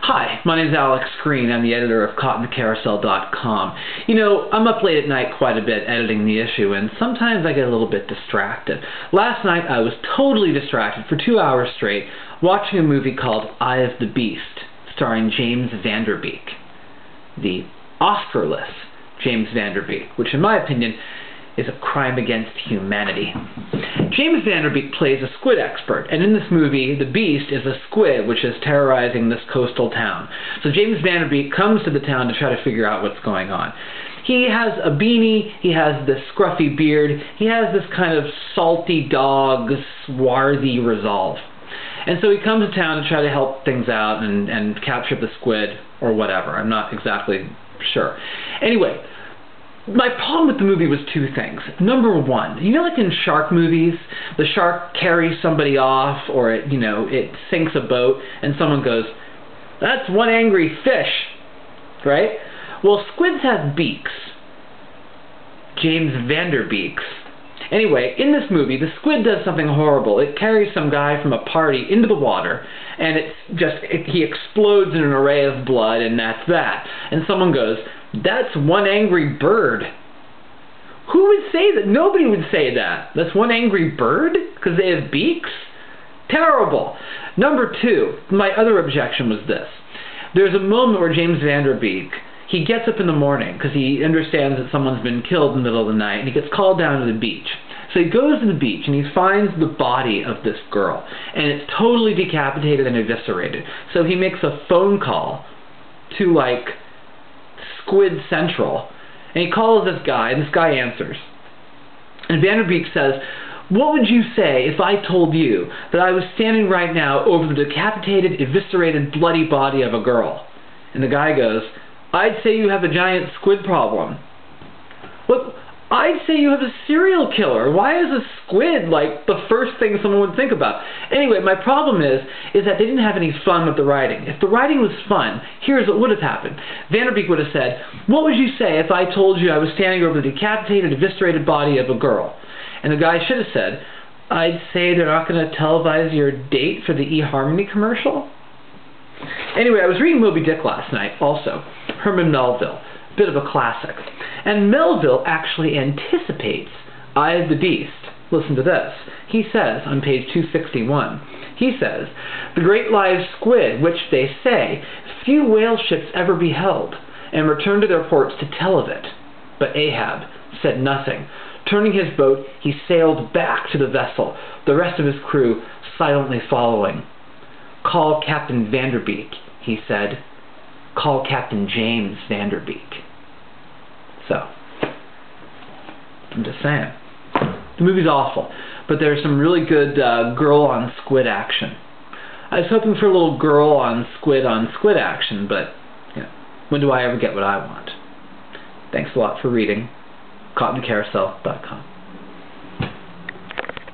Hi, my name is Alex Green. I'm the editor of Caught.carousel.com. You know, I'm up late at night quite a bit editing the issue, and sometimes I get a little bit distracted. Last night I was totally distracted for 2 hours straight watching a movie called Eye of the Beast, starring James Van Der Beek. The Oscar-less James Van Der Beek, which in my opinion is a crime against humanity. James Van Der Beek plays a squid expert, and in this movie, the Beast is a squid which is terrorizing this coastal town. So James Van Der Beek comes to the town to try to figure out what's going on. He has a beanie, he has this scruffy beard, he has this kind of salty dog, swarthy resolve. And so he comes to town to try to help things out and capture the squid, or whatever. I'm not exactly sure. Anyway, my problem with the movie was two things. Number one, you know, like in shark movies, the shark carries somebody off, or it sinks a boat, and someone goes, "That's one angry fish," right? Well, squids have beaks. James Van Der Beeks. Anyway, in this movie, the squid does something horrible. It carries some guy from a party into the water, and he explodes in an array of blood, and that's that. And someone goes, "That's one angry bird." Who would say that? Nobody would say that. That's one angry bird? Because they have beaks? Terrible. Number two, my other objection was this. There's a moment where James Van Der Beek, he gets up in the morning because he understands that someone's been killed in the middle of the night, and he gets called down to the beach. So he goes to the beach and he finds the body of this girl, and it's totally decapitated and eviscerated. So he makes a phone call to, like, Squid Central, and he calls this guy, and this guy answers. And Van Der Beek says, "What would you say if I told you that I was standing right now over the decapitated, eviscerated, bloody body of a girl?" And the guy goes, "I'd say you have a giant squid problem." What? I'd say you have a serial killer. Why is a squid, like, the first thing someone would think about? Anyway, my problem is that they didn't have any fun with the writing. If the writing was fun, here's what would have happened. Van Der Beek would have said, "What would you say if I told you I was standing over the decapitated, eviscerated body of a girl?" And the guy should have said, "I'd say they're not going to televise your date for the eHarmony commercial." Anyway, I was reading Moby Dick last night, also. Herman Melville. Bit of a classic. And Melville actually anticipates Eye of the Beast. Listen to this. He says, on page 261, he says, "The great live squid, which they say few whale ships ever beheld, and returned to their ports to tell of it. But Ahab said nothing. Turning his boat, he sailed back to the vessel, the rest of his crew silently following. 'Call Captain Van Der Beek,' he said. 'Call Captain James Van Der Beek.'" So, I'm just saying. The movie's awful, but there's some really good girl-on-squid action. I was hoping for a little girl-on-squid action, but, when do I ever get what I want? Thanks a lot for reading. Caught.carousel.com.